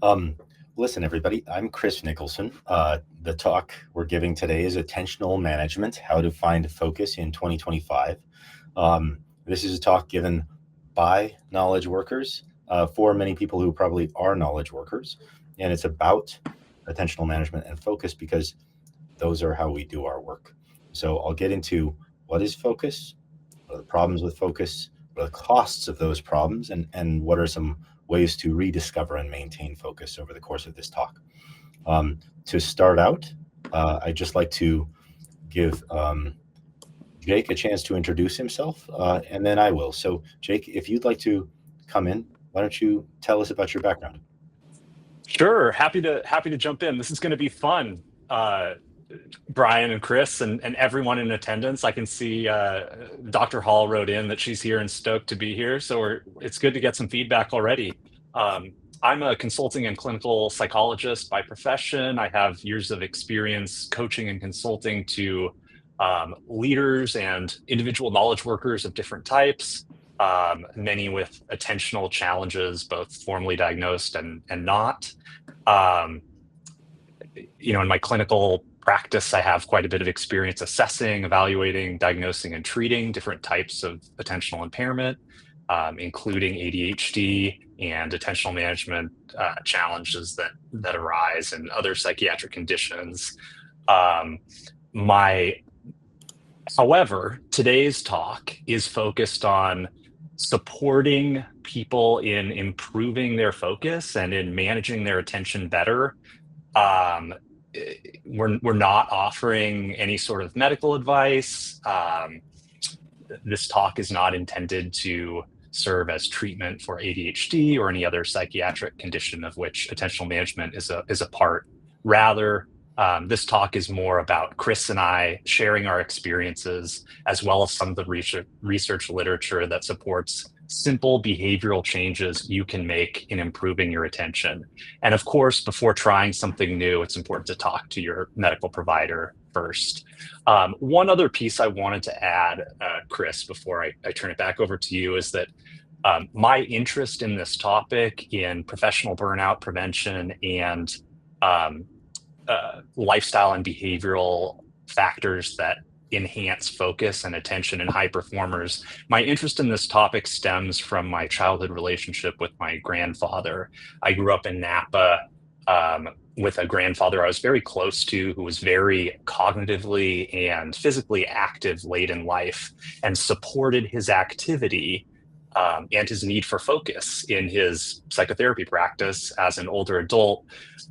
Um, Listen, everybody, I'm Chris Nicholson. The talk we're giving today is Attentional Management, How to Find Focus in 2025. This is a talk given by knowledge workers for many people who probably are knowledge workers. And it's about attentional management and focus because those are how we do our work. So I'll get into what is focus, what are the problems with focus, what are the costs of those problems, and what are some ways to rediscover and maintain focus over the course of this talk. To start out, I'd just like to give Jake a chance to introduce himself, and then I will. So, Jake, if you'd like to come in, why don't you tell us about your background? Sure, happy to jump in. This is going to be fun. Brian and Chris and everyone in attendance. I can see Dr. Hall wrote in that she's here and stoked to be here. So it's good to get some feedback already. I'm a consulting and clinical psychologist by profession. I have years of experience coaching and consulting to leaders and individual knowledge workers of different types, many with attentional challenges, both formally diagnosed and not. In my clinical practice, I have quite a bit of experience assessing, evaluating, diagnosing, and treating different types of attentional impairment, including ADHD and attentional management challenges that arise and other psychiatric conditions. However, today's talk is focused on supporting people in improving their focus and in managing their attention better. We're not offering any sort of medical advice. This talk is not intended to serve as treatment for ADHD or any other psychiatric condition of which attentional management is a part. Rather, this talk is more about Chris and I sharing our experiences, as well as some of the research literature that supports simple behavioral changes you can make in improving your attention. And of course, before trying something new, it's important to talk to your medical provider first. One other piece I wanted to add, Chris, before I turn it back over to you, is that my interest in this topic in professional burnout prevention and lifestyle and behavioral factors that enhance focus and attention in high performers. My interest in this topic stems from my childhood relationship with my grandfather. I grew up in Napa with a grandfather I was very close to, who was very cognitively and physically active late in life, and supported his activity and his need for focus in his psychotherapy practice as an older adult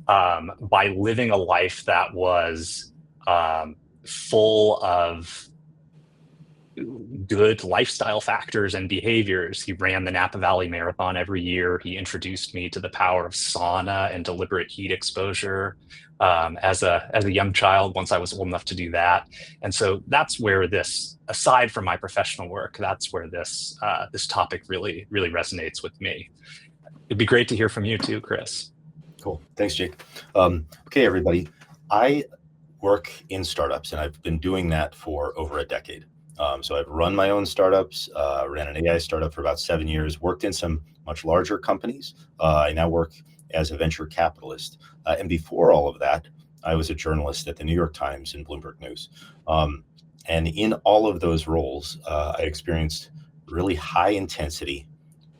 by living a life that was full of good lifestyle factors and behaviors. He ran the Napa Valley Marathon every year. He introduced me to the power of sauna and deliberate heat exposure as a young child, once I was old enough to do that. And so that's where this, aside from my professional work, that's where this topic really resonates with me. It'd be great to hear from you too, Chris. Cool. Thanks, Jake. Okay, everybody. I work in startups, and I've been doing that for over a decade. So I've run my own startups, ran an AI startup for about 7 years, worked in some much larger companies. I now work as a venture capitalist. And before all of that, I was a journalist at the New York Times and Bloomberg News. And in all of those roles, I experienced really high intensity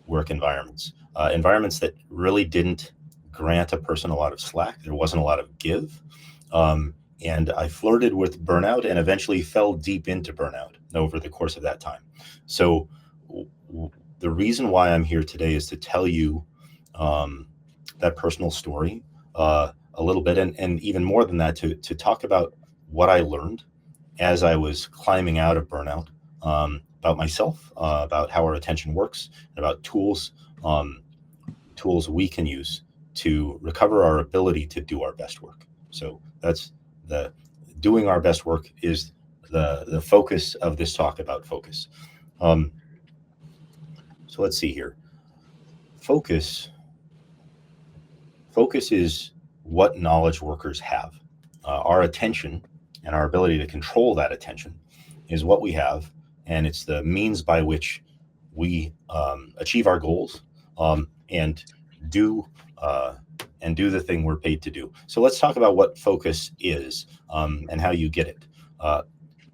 work environments, environments that really didn't grant a person a lot of slack. There wasn't a lot of give. And I flirted with burnout and eventually fell deep into burnout over the course of that time. So the reason why I'm here today is to tell you that personal story a little bit, and even more than that, to talk about what I learned as I was climbing out of burnout, about myself, about how our attention works, and about tools we can use to recover our ability to do our best work. So that's doing our best work is the focus of this talk about focus. So let's see here. Focus is what knowledge workers have. Our attention and our ability to control that attention is what we have, and it's the means by which we achieve our goals and do and do the thing we're paid to do. So let's talk about what focus is, and how you get it.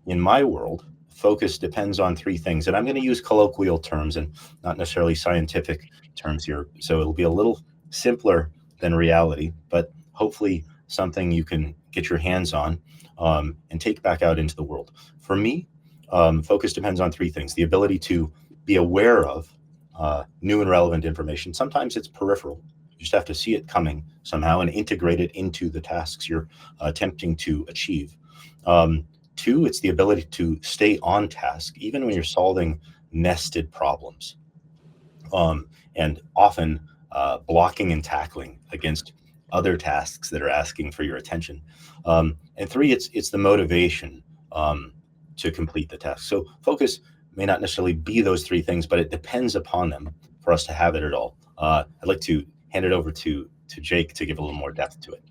In my world, focus depends on three things, and I'm going to use colloquial terms and not necessarily scientific terms here. So it'll be a little simpler than reality, but hopefully something you can get your hands on, and take back out into the world. For me, focus depends on three things: the ability to be aware of new and relevant information. Sometimes it's peripheral. You just have to see it coming somehow and integrate it into the tasks you're attempting to achieve. Two, it's the ability to stay on task, even when you're solving nested problems, and often blocking and tackling against other tasks that are asking for your attention. And three, it's the motivation to complete the task. So focus may not necessarily be those three things, but it depends upon them for us to have it at all. I'd like to hand it over to Jake to give a little more depth to it.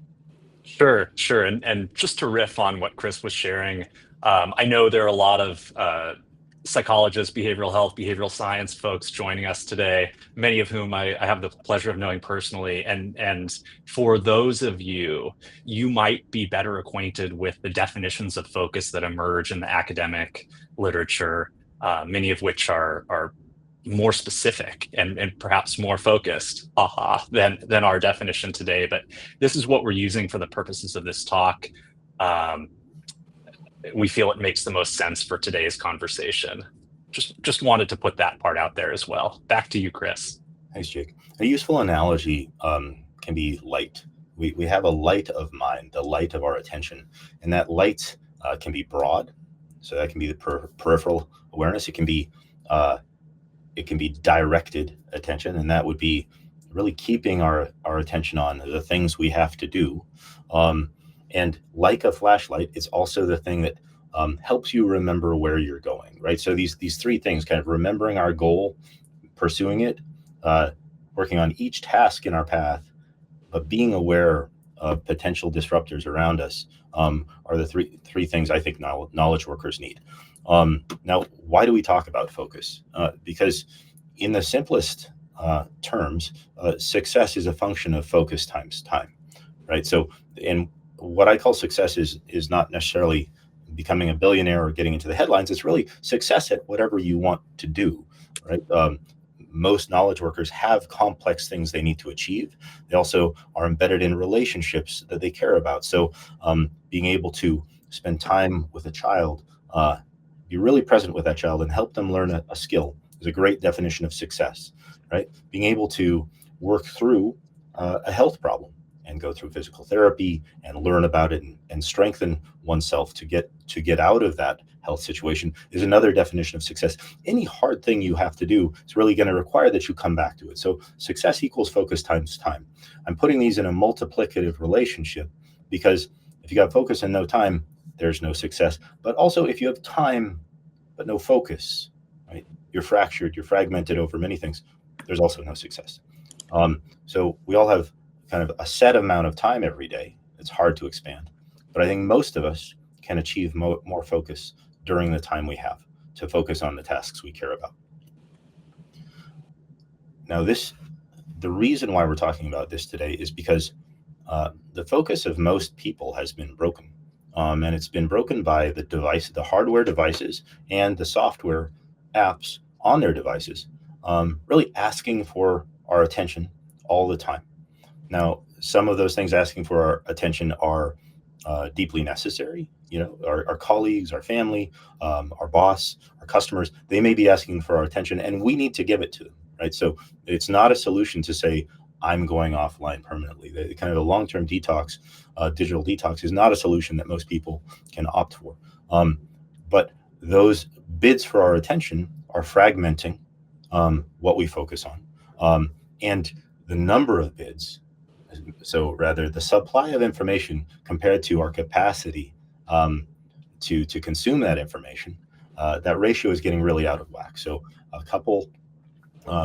Sure. And just to riff on what Chris was sharing, I know there are a lot of psychologists, behavioral health, behavioral science folks joining us today, many of whom I have the pleasure of knowing personally. And for those of you, you might be better acquainted with the definitions of focus that emerge in the academic literature, many of which are more specific and perhaps more focused than our definition today. But this is what we're using for the purposes of this talk. We feel it makes the most sense for today's conversation. Just wanted to put that part out there as well. Back to you, Chris. Thanks, Jake. A useful analogy can be light. We have a light of mind, the light of our attention, and that light can be broad. So that can be the peripheral awareness. It can be directed attention, and that would be really keeping our attention on the things we have to do. And like a flashlight, it's also the thing that helps you remember where you're going, right? So these three things, kind of remembering our goal, pursuing it, working on each task in our path, but being aware of potential disruptors around us, are the three things I think knowledge workers need. Now, why do we talk about focus? Because in the simplest terms, success is a function of focus times time, right? So, and what I call success is not necessarily becoming a billionaire or getting into the headlines. It's really success at whatever you want to do, right? Most knowledge workers have complex things they need to achieve. They also are embedded in relationships that they care about. So being able to spend time with a child, be really present with that child and help them learn a skill is a great definition of success, right? Being able to work through a health problem and go through physical therapy and learn about it and strengthen oneself to get out of that health situation is another definition of success. Any hard thing you have to do is really going to require that you come back to it. So success equals focus times time. I'm putting these in a multiplicative relationship because if you got focus and no time, there's no success. But also if you have time but no focus, right? You're fractured, you're fragmented over many things. There's also no success. So we all have kind of a set amount of time every day. It's hard to expand, but I think most of us can achieve more focus during the time we have to focus on the tasks we care about. Now, the reason why we're talking about this today is because the focus of most people has been broken, and it's been broken by the hardware devices and the software apps on their devices, really asking for our attention all the time. Now, some of those things asking for our attention are deeply necessary. You know, our colleagues, our family, our boss, our customers, they may be asking for our attention and we need to give it to them, right? So it's not a solution to say, I'm going offline permanently. The kind of a long-term detox, digital detox is not a solution that most people can opt for. But those bids for our attention are fragmenting what we focus on. And the number of bids, so rather the supply of information compared to our capacity to consume that information, that ratio is getting really out of whack. So a couple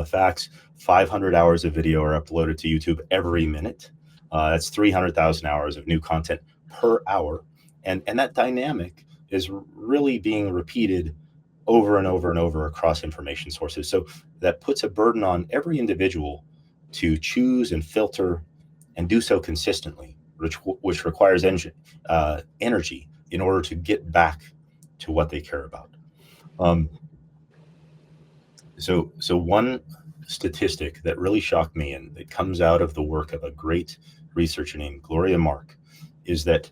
facts: 500 hours of video are uploaded to YouTube every minute. That's 300,000 hours of new content per hour. And that dynamic is really being repeated over and over and over across information sources. So that puts a burden on every individual to choose and filter and do so consistently, which requires energy in order to get back to what they care about. So one statistic that really shocked me, and it comes out of the work of a great researcher named Gloria Mark, is that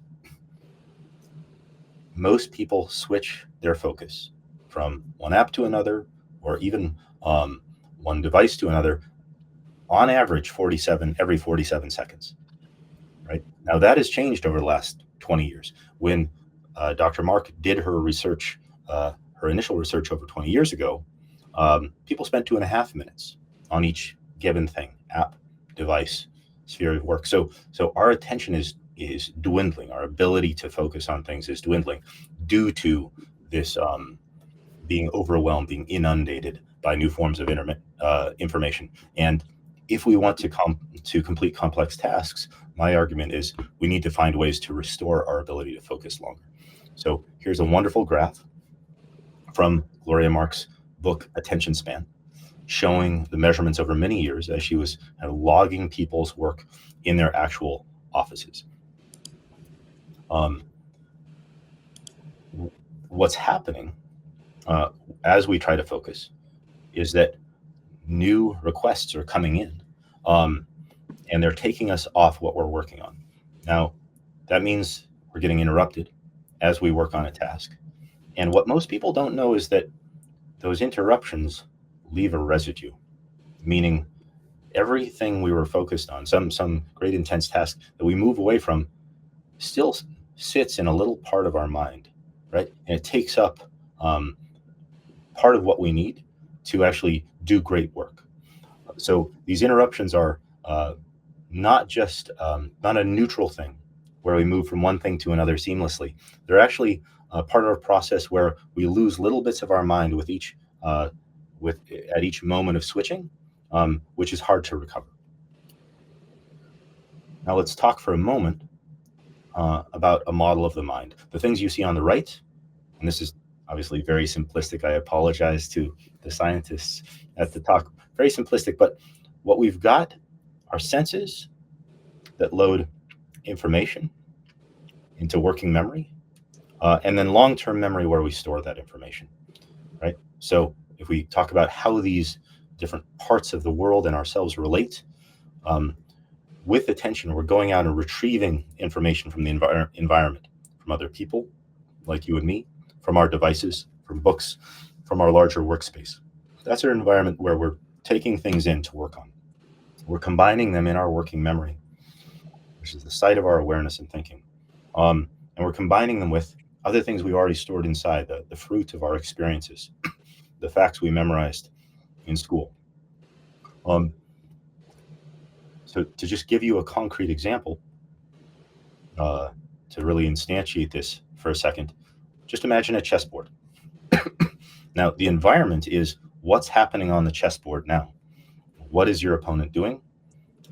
most people switch their focus from one app to another, or even one device to another, on average every 47 seconds. Right now, that has changed over the last 20 years. When Dr. Mark did her research, her initial research over 20 years ago, people spent 2.5 minutes on each given thing, app, device, sphere of work. So our attention is dwindling. Our ability to focus on things is dwindling due to this being overwhelmed, being inundated by new forms of information. And if we want to complete complex tasks, my argument is we need to find ways to restore our ability to focus longer. So here's a wonderful graph from Gloria Mark's book, Attention Span, showing the measurements over many years as she was kind of logging people's work in their actual offices. What's happening as we try to focus is that new requests are coming in, and they're taking us off what we're working on. Now, that means we're getting interrupted as we work on a task. And what most people don't know is that those interruptions leave a residue, meaning everything we were focused on, some great intense task that we move away from, still sits in a little part of our mind, right? And it takes up part of what we need to actually do great work. So these interruptions are not just not a neutral thing where we move from one thing to another seamlessly. They're actually part of a process where we lose little bits of our mind with each at each moment of switching, which is hard to recover. Now let's talk for a moment about a model of the mind. The things you see on the right, and this is obviously very simplistic. I apologize to the scientists at the talk. Very simplistic, but what we've got are senses that load information into working memory, and then long-term memory where we store that information, right? So if we talk about how these different parts of the world and ourselves relate, with attention, we're going out and retrieving information from the environment, from other people like you and me, from our devices, from books, from our larger workspace. That's our environment where we're taking things in to work on. We're combining them in our working memory, which is the site of our awareness and thinking. And we're combining them with other things we've already stored inside, the fruit of our experiences, the facts we memorized in school. So to just give you a concrete example, to really instantiate this for a second, just imagine a chessboard. Now, the environment is what's happening on the chessboard now. What is your opponent doing?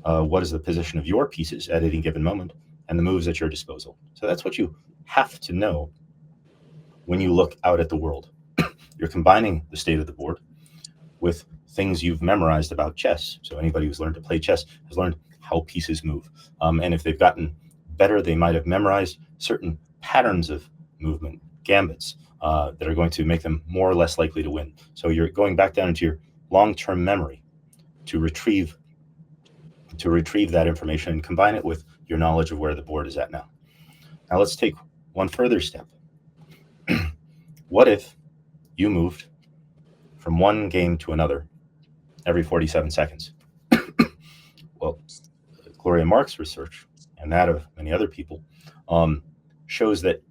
What is the position of your pieces at any given moment, and the moves at your disposal? So that's what you have to know when you look out at the world. You're combining the state of the board with things you've memorized about chess. So anybody who's learned to play chess has learned how pieces move. And if they've gotten better, they might have memorized certain patterns of movement, gambits, that are going to make them more or less likely to win. So you're going back down into your long-term memory to retrieve that information and combine it with your knowledge of where the board is at now. Now let's take one further step. What if you moved from one game to another every 47 seconds? Well, Gloria Mark's research and that of many other people shows that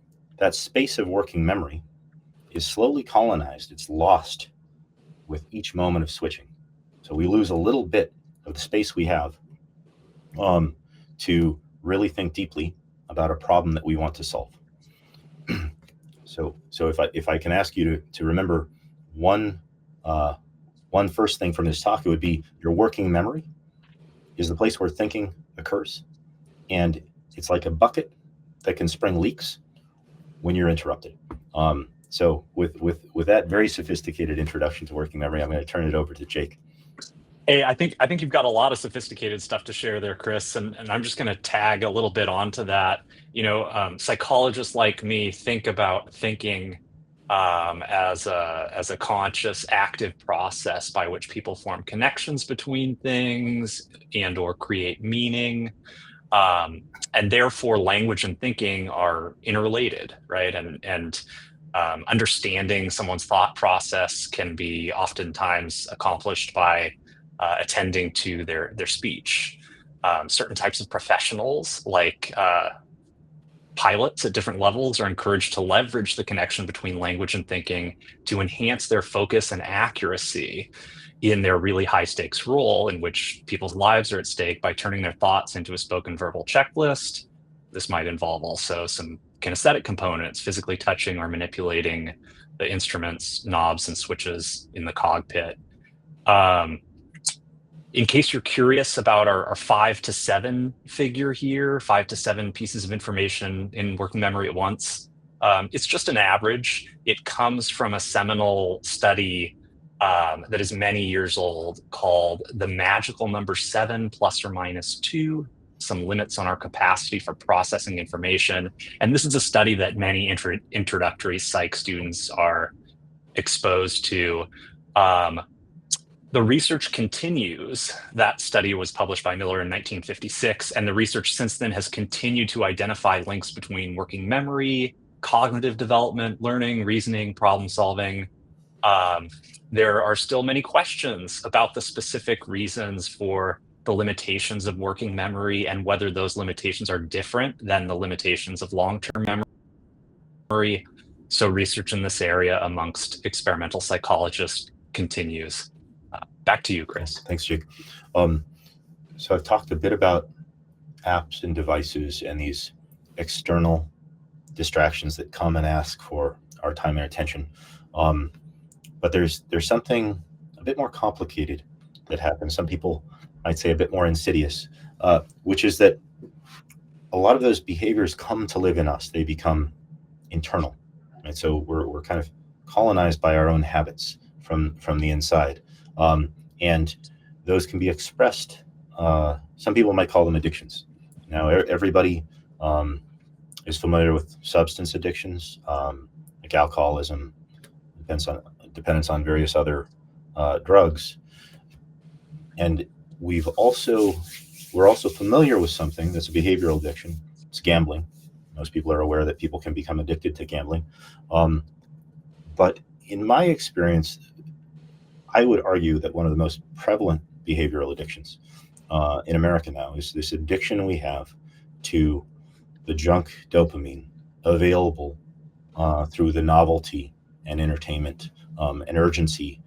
space of working memory is slowly colonized. It's lost with each moment of switching. So we lose a little bit of the space we have to really think deeply about a problem that we want to solve. So if I can ask you to remember one first thing from this talk, it would be your working memory is the place where thinking occurs, and it's like a bucket that can spring leaks when you're interrupted. So with that very sophisticated introduction to working memory, I'm going to turn it over to Jake. Hey, I think you've got a lot of sophisticated stuff to share there, Chris, and I'm just going to tag a little bit onto that. Psychologists like me think about thinking as a conscious, active process by which people form connections between things and or create meaning. Um, and therefore, language and thinking are interrelated, right? And understanding someone's thought process can be oftentimes accomplished by attending to their speech. Certain types of professionals, like pilots at different levels, are encouraged to leverage the connection between language and thinking to enhance their focus and accuracy in their really high stakes role in which people's lives are at stake by turning their thoughts into a spoken verbal checklist. This might involve also some kinesthetic components, physically touching or manipulating the instruments, knobs, and switches in the cockpit. Um, in case you're curious about our 5 to 7 figure here, 5 to 7 pieces of information in working memory at once, it's just an average. It comes from a seminal study that is many years old called The Magical Number 7 plus or minus 2, some limits on our capacity for processing information. And this is a study that many introductory psych students are exposed to. Um, the research continues. That study was published by Miller in 1956, and the research since then has continued to identify links between working memory, cognitive development, learning, reasoning, problem solving. Um, there are still many questions about the specific reasons for the limitations of working memory and whether those limitations are different than the limitations of long-term memory. So research in this area amongst experimental psychologists continues. Back to you, Chris. Thanks, Jake. So I've talked a bit about apps and devices and these external distractions that come and ask for our time and attention. But there's something a bit more complicated that happens. Some people might say a bit more insidious, which is that a lot of those behaviors come to live in us. They become internal, right? So we're kind of colonized by our own habits from the inside. And those can be expressed. Some people might call them addictions. Now, everybody is familiar with substance addictions, like alcoholism, dependence on various other drugs. And we're also familiar with something that's a behavioral addiction. It's gambling. Most people are aware that people can become addicted to gambling. But in my experience, I would argue that one of the most prevalent behavioral addictions in America now is this addiction we have to the junk dopamine available through the novelty and entertainment and urgency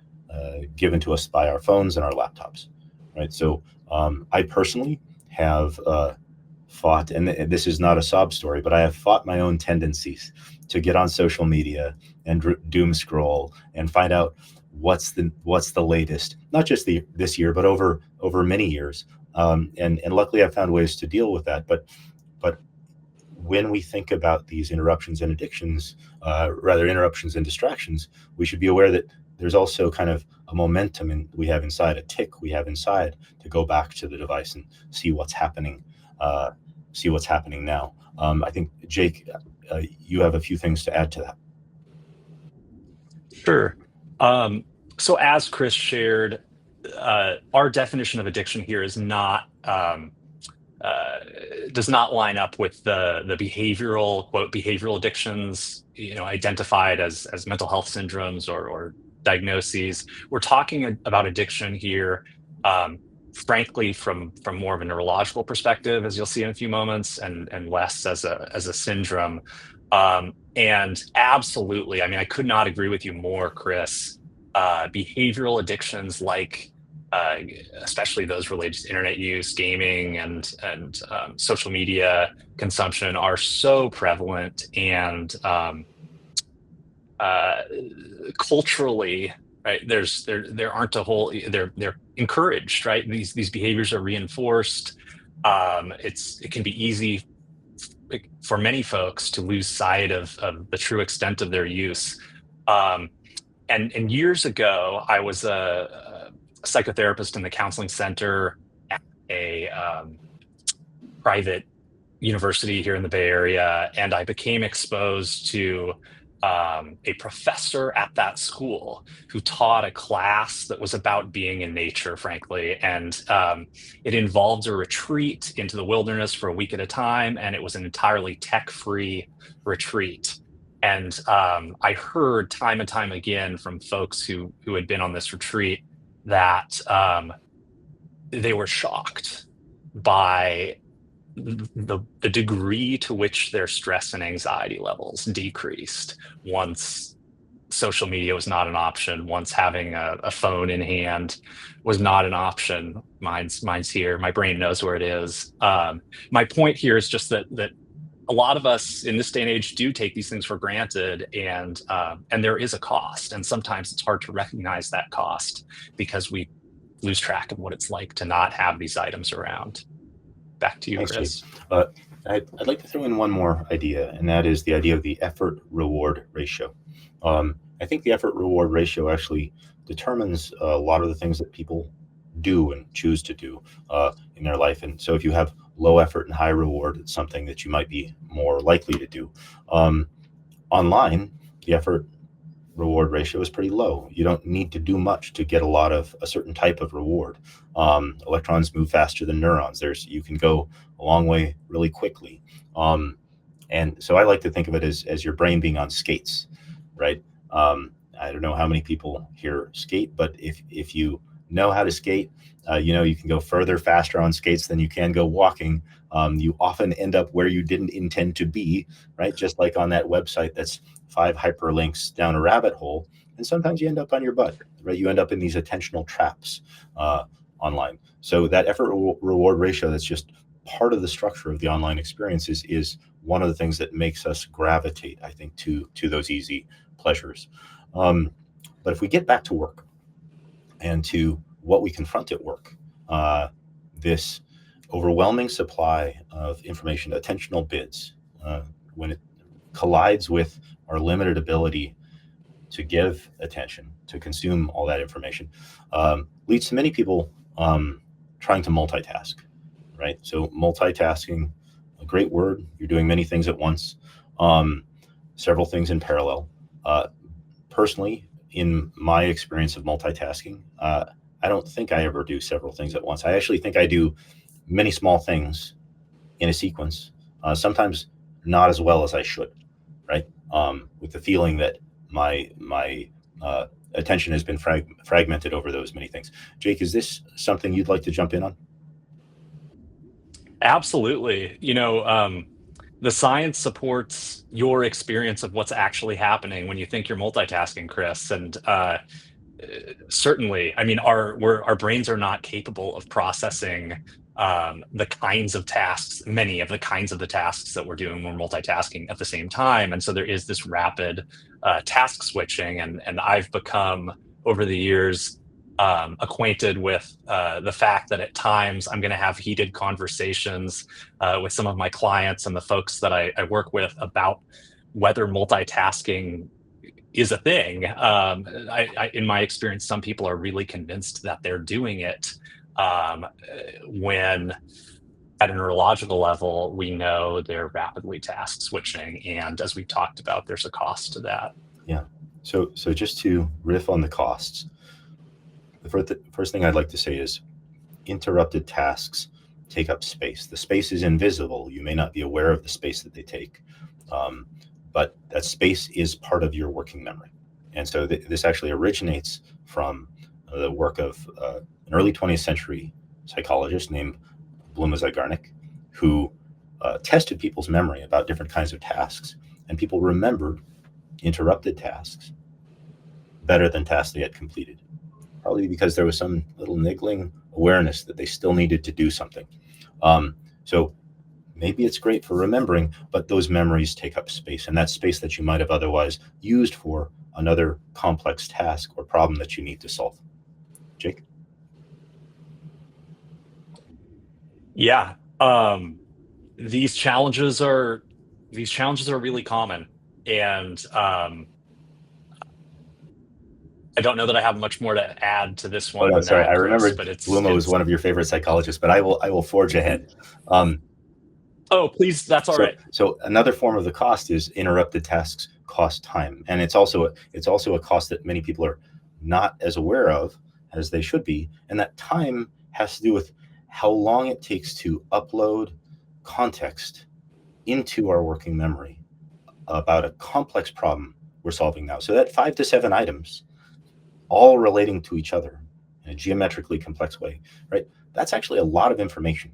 given to us by our phones and our laptops, right? So I personally have fought, and this is not a sob story, but I have fought my own tendencies to get on social media and doom scroll and find out what's the latest, not just this year, but over many years. And luckily I've found ways to deal with that. But when we think about these interruptions and addictions, rather interruptions and distractions, we should be aware that there's also kind of a momentum we have inside, a tick we have inside to go back to the device and see what's happening now. I think, Jake, you have a few things to add to that. Sure. So as Chris shared, our definition of addiction here is not does not line up with the behavioral, quote, behavioral addictions, identified as mental health syndromes or diagnoses. We're talking about addiction here, frankly, from more of a neurological perspective, as you'll see in a few moments, and less as a syndrome. And absolutely, I mean, I could not agree with you more, Chris. Behavioral addictions, like especially those related to internet use, gaming, and social media consumption, are so prevalent, and culturally, right? There aren't a whole. They're encouraged, right? These behaviors are reinforced. It can be easy for many folks to lose sight of the true extent of their use. And years ago, I was psychotherapist in the counseling center at a private university here in the Bay Area, and I became exposed to a professor at that school who taught a class that was about being in nature, frankly. And it involved a retreat into the wilderness for a week at a time, and it was an entirely tech-free retreat. And I heard time and time again from folks who had been on this retreat that they were shocked by the degree to which their stress and anxiety levels decreased once social media was not an option, once having a phone in hand was not an option. Mine's here. My brain knows where it is. My point here is just that a lot of us in this day and age do take these things for granted, and there is a cost, and sometimes it's hard to recognize that cost because we lose track of what it's like to not have these items around. Back to you, Thanks, Chris. Jake. I'd like to throw in one more idea, and that is the idea of the effort-reward ratio. I think the effort-reward ratio actually determines a lot of the things that people do and choose to do in their life. And so if you have low effort and high reward, it's something that you might be more likely to do. Online, the effort reward ratio is pretty low. You don't need to do much to get a lot of a certain type of reward. Electrons move faster than neurons. You can go a long way really quickly. And so I like to think of it as your brain being on skates, right? I don't know how many people here skate, but if you know how to skate, you can go further, faster on skates than you can go walking. You often end up where you didn't intend to be, right? Just like on that website that's 5 hyperlinks down a rabbit hole. And sometimes you end up on your butt, right? You end up in these attentional traps online. So that effort reward ratio, that's just part of the structure of the online experience, is one of the things that makes us gravitate, I think, to those easy pleasures. But if we get back to work and to what we confront at work, this overwhelming supply of information, attentional bids, when it collides with our limited ability to give attention, to consume all that information, leads to many people trying to multitask, right? So multitasking, a great word. You're doing many things at once, several things in parallel. Personally, in my experience of multitasking, I don't think I ever do several things at once. I actually think I do many small things in a sequence, sometimes not as well as I should, right? With the feeling that my attention has been fragmented over those many things. Jake, is this something you'd like to jump in on? Absolutely. The science supports your experience of what's actually happening when you think you're multitasking, Chris. And certainly, I mean, our brains are not capable of processing the kinds of tasks, many of the kinds of the tasks that we're doing when we're multitasking at the same time. And so there is this rapid task switching. And I've become, over the years, acquainted with the fact that at times I'm going to have heated conversations with some of my clients and the folks that I work with about whether multitasking is a thing. In my experience, some people are really convinced that they're doing it when at a neurological level, we know they're rapidly task switching. And as we talked about, there's a cost to that. Yeah. So just to riff on the costs, the first thing I'd like to say is interrupted tasks take up space. The space is invisible. You may not be aware of the space that they take, but that space is part of your working memory. And so this actually originates from the work of an early 20th century psychologist named Zygarnik, who tested people's memory about different kinds of tasks, and people remembered interrupted tasks better than tasks they had completed, probably because there was some little niggling awareness that they still needed to do something. So maybe it's great for remembering, but those memories take up space, and that space that you might have otherwise used for another complex task or problem that you need to solve. Jake? Yeah. These challenges are really common. And I don't know that I have much more to add to this Oh one no, than sorry. I that, Chris, remembered but it's Bluma was one of your favorite psychologists, but I will forge ahead. Um, oh, please, that's all so right. so another form of the cost is interrupted tasks cost time, and it's also a cost that many people are not as aware of as they should be, and that time has to do with how long it takes to upload context into our working memory about a complex problem we're solving now. So that 5 to 7 items, all relating to each other in a geometrically complex way, right? That's actually a lot of information.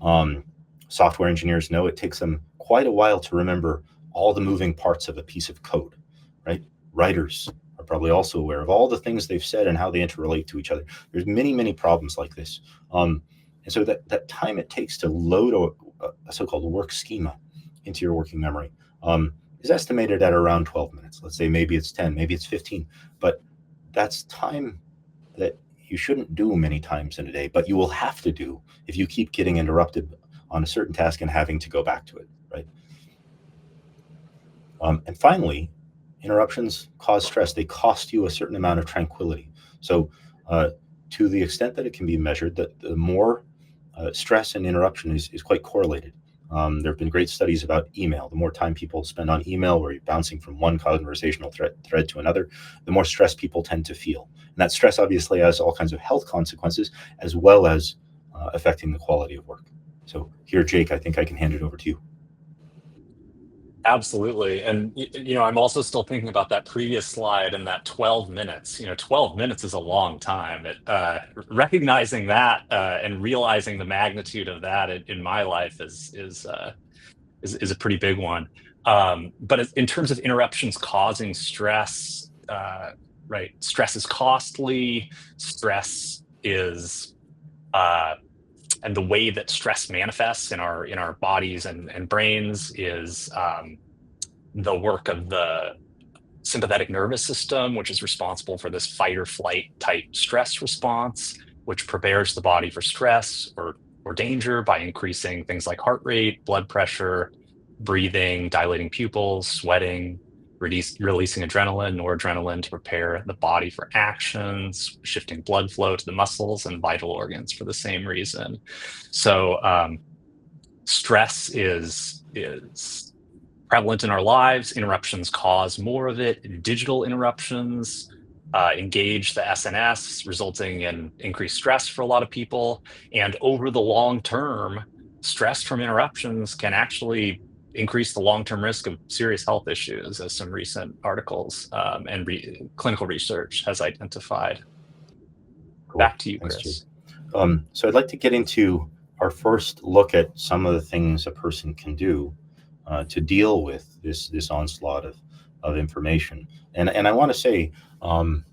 Um, Software engineers know it takes them quite a while to remember all the moving parts of a piece of code, right? Writers are probably also aware of all the things they've said and how they interrelate to each other. There's many, many problems like this. And so that time it takes to load a so-called work schema into your working memory is estimated at around 12 minutes. Let's say maybe it's 10, maybe it's 15, but that's time that you shouldn't do many times in a day, but you will have to do if you keep getting interrupted on a certain task and having to go back to it, right? And finally, interruptions cause stress. They cost you a certain amount of tranquility. So, to the extent that it can be measured, that the more stress and interruption is quite correlated. There have been great studies about email. The more time people spend on email, where you're bouncing from one conversational thread to another, the more stress people tend to feel. And that stress obviously has all kinds of health consequences, as well as affecting the quality of work. So here, Jake, I think I can hand it over to you. Absolutely. And, I'm also still thinking about that previous slide and that 12 minutes. 12 minutes is a long time. Recognizing that and realizing the magnitude of that in my life is a pretty big one. But in terms of interruptions causing stress, right? Stress is costly. Stress is and the way that stress manifests in our bodies and brains is the work of the sympathetic nervous system, which is responsible for this fight or flight type stress response, which prepares the body for stress or danger by increasing things like heart rate, blood pressure, breathing, dilating pupils, sweating, releasing adrenaline, noradrenaline to prepare the body for actions, shifting blood flow to the muscles and vital organs for the same reason. So stress is prevalent in our lives. Interruptions cause more of it. Digital interruptions engage the SNS, resulting in increased stress for a lot of people. And over the long term, stress from interruptions can actually increase the long-term risk of serious health issues, as some recent articles and clinical research has identified. Cool. Back to you, Thanks, Chris. Jake. So I'd like to get into our first look at some of the things a person can do to deal with this onslaught of information. And I want to say, none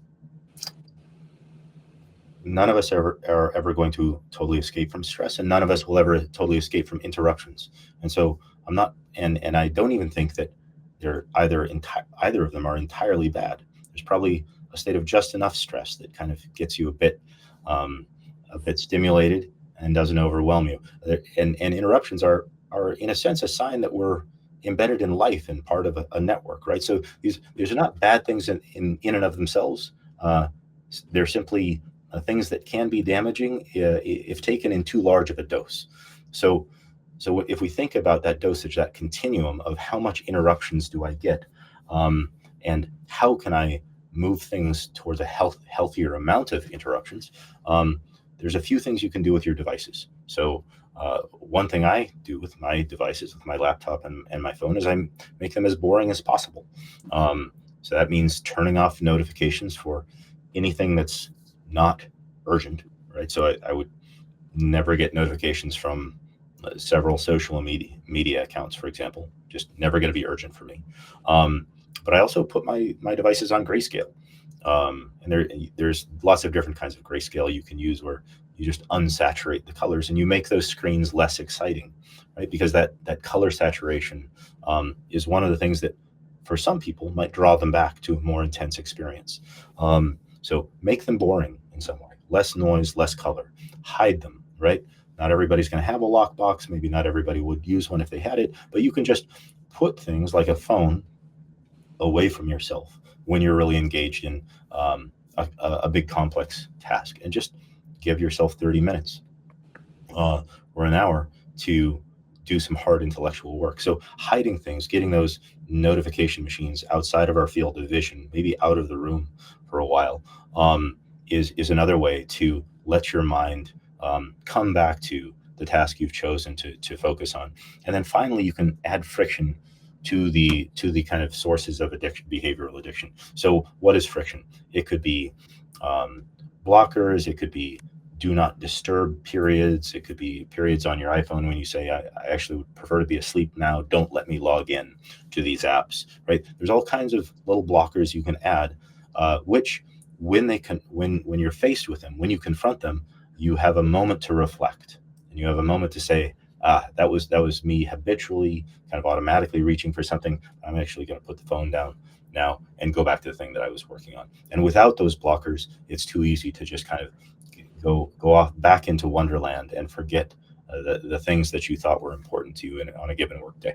of us are ever going to totally escape from stress, and none of us will ever totally escape from interruptions. And so I'm not, and I don't even think that they're either of them are entirely bad. There's probably a state of just enough stress that kind of gets you a bit stimulated and doesn't overwhelm you. And interruptions are in a sense a sign that we're embedded in life and part of a network, right? So these are not bad things in and of themselves. They're simply things that can be damaging if taken in too large of a dose. So if we think about that dosage, that continuum of how much interruptions do I get, and how can I move things towards a healthier amount of interruptions, there's a few things you can do with your devices. So one thing I do with my devices, with my laptop and my phone, is I make them as boring as possible. So that means turning off notifications for anything that's not urgent, right? So I would never get notifications from several social media accounts, for example. Just never going to be urgent for me. But I also put my devices on grayscale. And there's lots of different kinds of grayscale you can use, where you just unsaturate the colors and you make those screens less exciting, right? Because that color saturation is one of the things that for some people might draw them back to a more intense experience. So make them boring in some way, less noise, less color, hide them, right? Not everybody's going to have a lockbox. Maybe not everybody would use one if they had it, but you can just put things like a phone away from yourself when you're really engaged in a big complex task, and just give yourself 30 minutes or an hour to do some hard intellectual work. So hiding things, getting those notification machines outside of our field of vision, maybe out of the room for a while, is another way to let your mind come back to the task you've chosen to focus on. And then finally, you can add friction to the kind of sources of addiction, behavioral addiction. So what is friction? It could be blockers. It could be do not disturb periods. It could be periods on your iPhone when you say, I actually would prefer to be asleep now. Don't let me log in to these apps, right? There's all kinds of little blockers you can add, which when you're faced with them, when you confront them, you have a moment to reflect, and you have a moment to say, that was me habitually kind of automatically reaching for something. I'm actually going to put the phone down now and go back to the thing that I was working on. And without those blockers, it's too easy to just kind of go off back into wonderland and forget the things that you thought were important to you on a given work day.